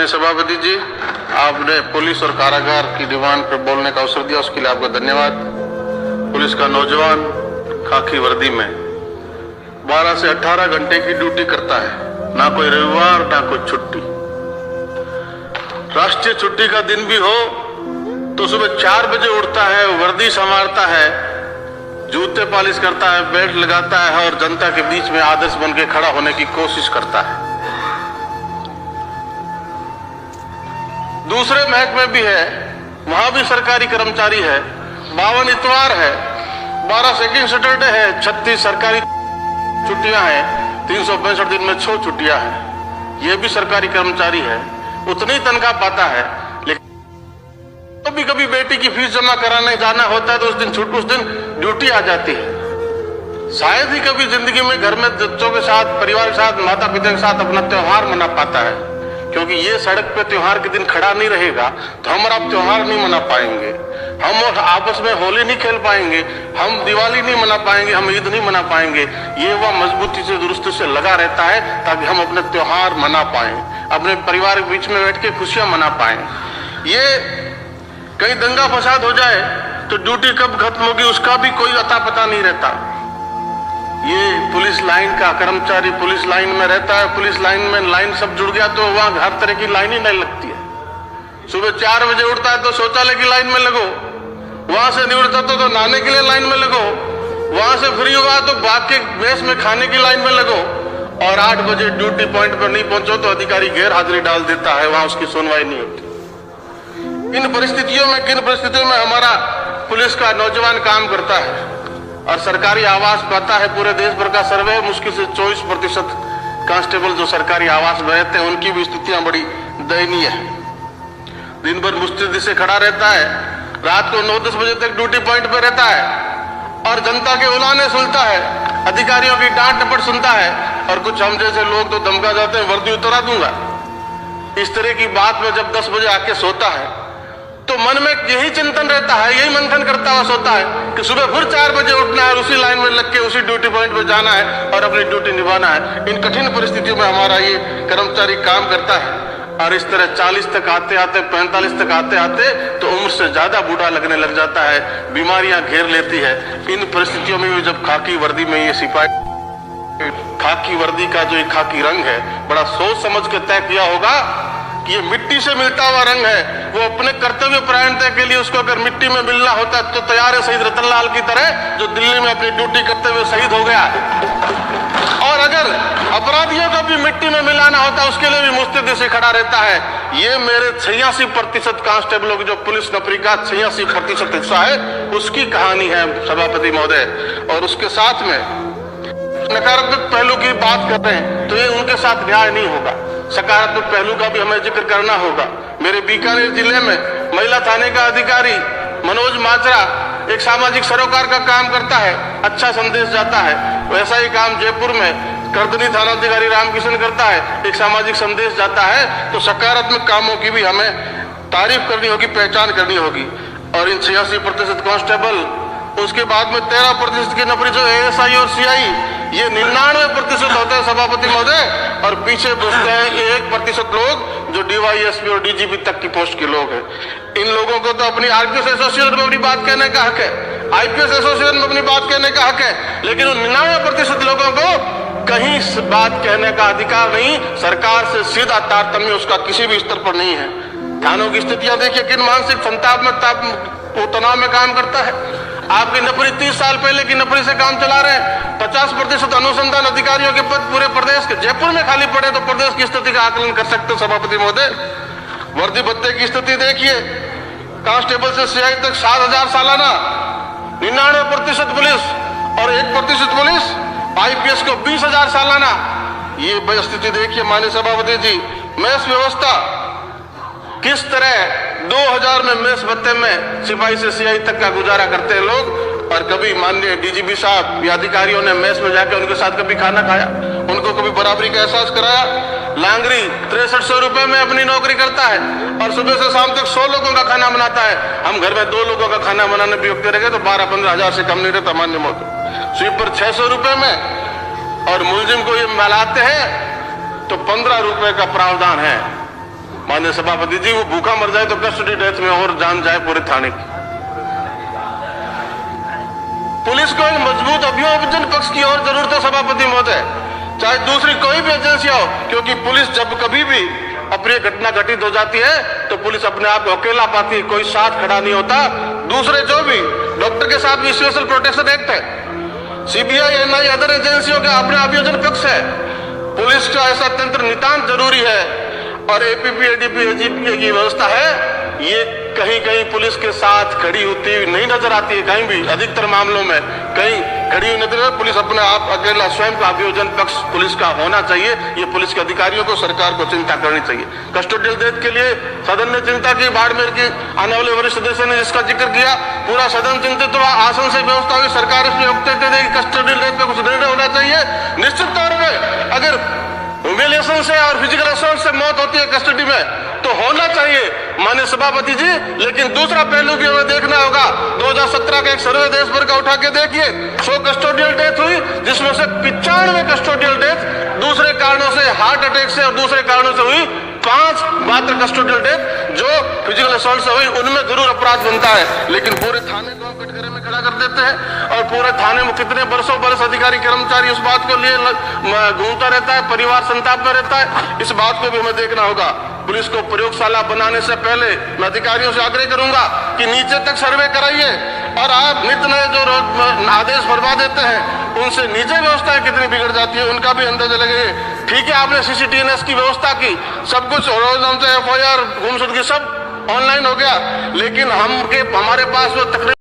माननीय सभापति जी, आपने पुलिस और कारागार की डिमांड पर बोलने का अवसर दिया, उसके लिए आपका धन्यवाद। पुलिस का नौजवान खाकी वर्दी में 12 से 18 घंटे की ड्यूटी करता है, ना कोई रविवार ना कोई छुट्टी। राष्ट्रीय छुट्टी का दिन भी हो तो सुबह 4 बजे उठता है, वर्दी संवारता है, जूते पॉलिश करता है, बेल्ट लगाता है और जनता के बीच में आदर्श बन के खड़ा होने की कोशिश करता है। दूसरे महकमे भी है, वहां भी सरकारी कर्मचारी है। 52 इतवार है, 12 सेकंड सैटरडे है, 36 सरकारी छुट्टियां हैं, 365 दिन में 6 छुट्टियां हैं। ये भी सरकारी कर्मचारी है, उतनी तनख्वाह पाता है। लेकिन कभी कभी बेटी की फीस जमा कराने जाना होता है तो उस दिन ड्यूटी आ जाती है। शायद ही कभी जिंदगी में घर में बच्चों के साथ, परिवार के साथ, माता पिता के साथ अपना त्योहार मना पाता है, क्योंकि ये सड़क पे त्योहार के दिन खड़ा नहीं रहेगा तो हम और आप त्योहार नहीं मना पाएंगे, हम और आपस में होली नहीं खेल पाएंगे, हम दिवाली नहीं मना पाएंगे, हम ईद नहीं मना पाएंगे। ये वह मजबूती से, दुरुस्ती से लगा रहता है ताकि हम अपने त्योहार मना पाएं, अपने परिवार के बीच में बैठ के खुशियां मना पाएं। ये कहीं दंगा फसाद हो जाए तो ड्यूटी कब खत्म होगी उसका भी कोई अता पता नहीं रहता। ये पुलिस लाइन का कर्मचारी पुलिस लाइन में रहता है, पुलिस लाइन में लाइन सब जुड़ गया तो वहां हर तरह की लाइन ही नहीं लगती है। सुबह 4 बजे उठता है तो शौचालय की लाइन में लगो, वहां से निवृत्त होता तो नहाने के लिए लाइन में लगो, वहां से फ्री हुआ तो भाग के मेस में खाने की लाइन में लगो, और 8 बजे ड्यूटी पॉइंट पर नहीं पहुंचो तो अधिकारी गैर हाजिरी डाल देता है, वहां उसकी सुनवाई नहीं होती। इन परिस्थितियों में, किन परिस्थितियों में हमारा पुलिस का नौजवान काम करता है और सरकारी आवास पाता है। पूरे देश भर का सर्वे, मुश्किल से 24% कांस्टेबल जो सरकारी आवास में रहते हैं उनकी भी स्थितियां बड़ी दयनीय है। दिन भर मुस्तैदी से खड़ा रहता है, रात को 9-10 बजे तक ड्यूटी पॉइंट पर रहता है और जनता के उलाने सुनता है, अधिकारियों की डांट डपट सुनता है, और कुछ हम जैसे लोग तो धमका जाते हैं वर्दी उतरा दूंगा। इस तरह की बात में जब 10 बजे आके सोता है तो मन में यही चिंतन रहता है, यही मंथन करता हुआ सोता है कि सुबह फिर 4 बजे उठना है, उसी लाइन में लग के उसी ड्यूटी पॉइंट पे जाना है और अपनी ड्यूटी निभाना है। इन कठिन परिस्थितियों में हमारा ये कर्मचारी काम करता है और इस तरह 40 तक आते आते, 45 तक आते आते तो उम्र से ज्यादा बूढ़ा लगने लग जाता है, बीमारियां घेर लेती है। इन परिस्थितियों में भी जब खाकी वर्दी में ये सिपाही, खाकी वर्दी का जो एक खाकी रंग है, बड़ा सोच समझ के तय किया होगा कि ये मिट्टी से मिलता हुआ रंग है। वो अपने कर्तव्य परायणता के लिए उसको अगर मिट्टी में मिलना होता तो तैयार है, शहीद रतनलाल की तरह जो दिल्ली में अपनी ड्यूटी करते हुए शहीद हो गया। और अगर अपराधियों को भी मिट्टी में मिलाना होता उसके लिए भी मुस्तैदी से खड़ा रहता है। ये मेरे 86% कांस्टेबलों की जो पुलिस नौकरी का 86% हिस्सा है उसकी कहानी है सभापति महोदय। और उसके साथ में नकारात्मक पहलू की बात कर रहे हैं तो ये उनके साथ न्याय नहीं होगा, सकारात्मक पहलू का भी हमें जिक्र करना होगा। मेरे बीकानेर जिले में महिला थाने का अधिकारी मनोज माजरा एक सामाजिक सरोकार का काम करता है, अच्छा संदेश जाता है। वैसा ही काम जयपुर में करदनी थाना अधिकारी रामकिशन करता है, एक सामाजिक संदेश जाता है। तो सकारात्मक कामों की भी हमें तारीफ करनी होगी, पहचान करनी होगी। और इन 86% कांस्टेबल, उसके बाद में 13% की नौकरी जो ASI और CI, ये 99% होते हैं सभापति महोदय, और पीछे बचते हैं 1% लोग जो DYSP और DGP तक की पोस्ट के लोग हैं। इन लोगों को तो अपनी RPS एसोसिएशन में अपनी बात कहने का हक है, IPS एसोसिएशन में अपनी बात कहने का हक है, लेकिन उन 99% लोगों को कहीं बात कहने का अधिकार नहीं। सरकार से सीधा तारतम्य उसका किसी भी स्तर पर नहीं है। थानों की स्थितियां देखिए, किन मानसिक संताप में, तनाव में काम करता है। आपकी नौकरी 30 साल पहले की नौकरी से काम चला रहे हैं। 50% अनुसंधान अधिकारियों के पद पूरे प्रदेश के, जयपुर में खाली पड़े तो प्रदेश की स्थिति का आकलन कर सकते सभापति महोदय। वर्दी भत्ते की स्थिति देखिए, कांस्टेबल से CI तक 7,000 सालाना, 99% पुलिस और 1% पुलिस, IPS को 20,000 सालाना। ये स्थिति देखिए माननीय सभापति जी। मेस व्यवस्था किस तरह 2000 में मेस भत्ते में सिपाही से CI तक का गुजारा करते हैं लोग। और कभी माननीय DGP साहब या अधिकारियों ने मेस में जाकर उनके साथ कभी खाना खाया, उनको कभी बराबरी का एहसास कराया। लांगरी 6300 रुपए में अपनी नौकरी करता है और सुबह से शाम तक 100 लोगों का खाना बनाता है। हम घर में 2 लोगों का खाना बनाने भी योग्य रह गए तो 12-15 हजार से कम नहीं रहता मान्य महोदय। स्वीपर 600 रुपए में और मुलजिम को ये मिलाते हैं तो 15 रुपए का प्रावधान है। माननीय सभापति जी, वो भूखा मर जाए तो कस्टडी डेथ में और जान जाए पूरे थाने की। पुलिस को एक मजबूत अभियोजन पक्ष की और जरूरत है सभापति महोदय, चाहे दूसरी कोई भी एजेंसियां हो, क्योंकि पुलिस जब कभी भी अप्रिय घटना घटित हो जाती है तो पुलिस अपने आप को अकेला पाती है, कोई साथ खड़ा नहीं होता। दूसरे जो भी डॉक्टर के साथ भी स्पेशल प्रोटेक्शन एक्ट है, सीबीआई, एनआई, अदर एजेंसियों का अपने अभियोजन पक्ष है। पुलिस का ऐसा तंत्र नितांत जरूरी है और एपीपी, एडीपी, एजीपी की व्यवस्था है, ये कहीं कहीं पुलिस के साथ खड़ी होती हुई नहीं नजर आती है, कहीं भी अधिकतर मामलों में कहीं खड़ी हुई नजर है। पुलिस अपने आप अकेला स्वयं का अभियोजन पक्ष पुलिस का होना चाहिए, ये पुलिस के अधिकारियों को, सरकार को चिंता करनी चाहिए। कस्टोडियल डेथ के लिए सदन ने चिंता की, बाड़मेर की आने वाले वरिष्ठ सदस्य ने जिसका जिक्र किया, पूरा सदन चिंतित हुआ, आसन से व्यवस्था हुई, सरकार इसमें वक्तव्य दे कि कस्टोडियल डेथ पे कुछ निर्णय होना चाहिए। निश्चित तौर पर अगर ह्यूमिलिएशन से और फिजिकल असॉल्ट से मौत होती है कस्टडी में तो होना चाहिए माननीय सभापति जी, लेकिन दूसरा पहलू भी हमें देखना होगा। 2017 का एक सर्वे देश भर का उठा के देखिए, 100 कस्टोडियल डेथ हुई, जिसमें से 95 कस्टोडियल डेथ दूसरे कारणों से, हार्ट अटैक से और दूसरे कारणों से हुई। 5 मात्र कस्टोडियल डेथ जो फिजिकल असॉल्ट से हुई, उनमें जरूर अपराध बनता है, लेकिन पूरे थाने को हम कटघरे में खड़ा कर देते हैं और पूरे थाने में कितने बरसों बरस अधिकारी कर्मचारी उस बात को लिए घूमता रहता है, परिवार संताप में रहता है। इस बात को भी हमें देखना होगा। पुलिस को प्रयोगशाला बनाने से पहले मैं अधिकारियों से आग्रह करूंगा कि नीचे तक सर्वे कराइए और आप नित्य नए जो आदेश भरवा देते हैं उनसे नीचे व्यवस्थाएं कितनी बिगड़ जाती है उनका भी अंदाजा लगे। ठीक है, आपने सीसीटीएनएस की व्यवस्था की, सब कुछ एफआईआर, गुमशुदगी सब ऑनलाइन हो गया, लेकिन हमारे पास वो तकरीबन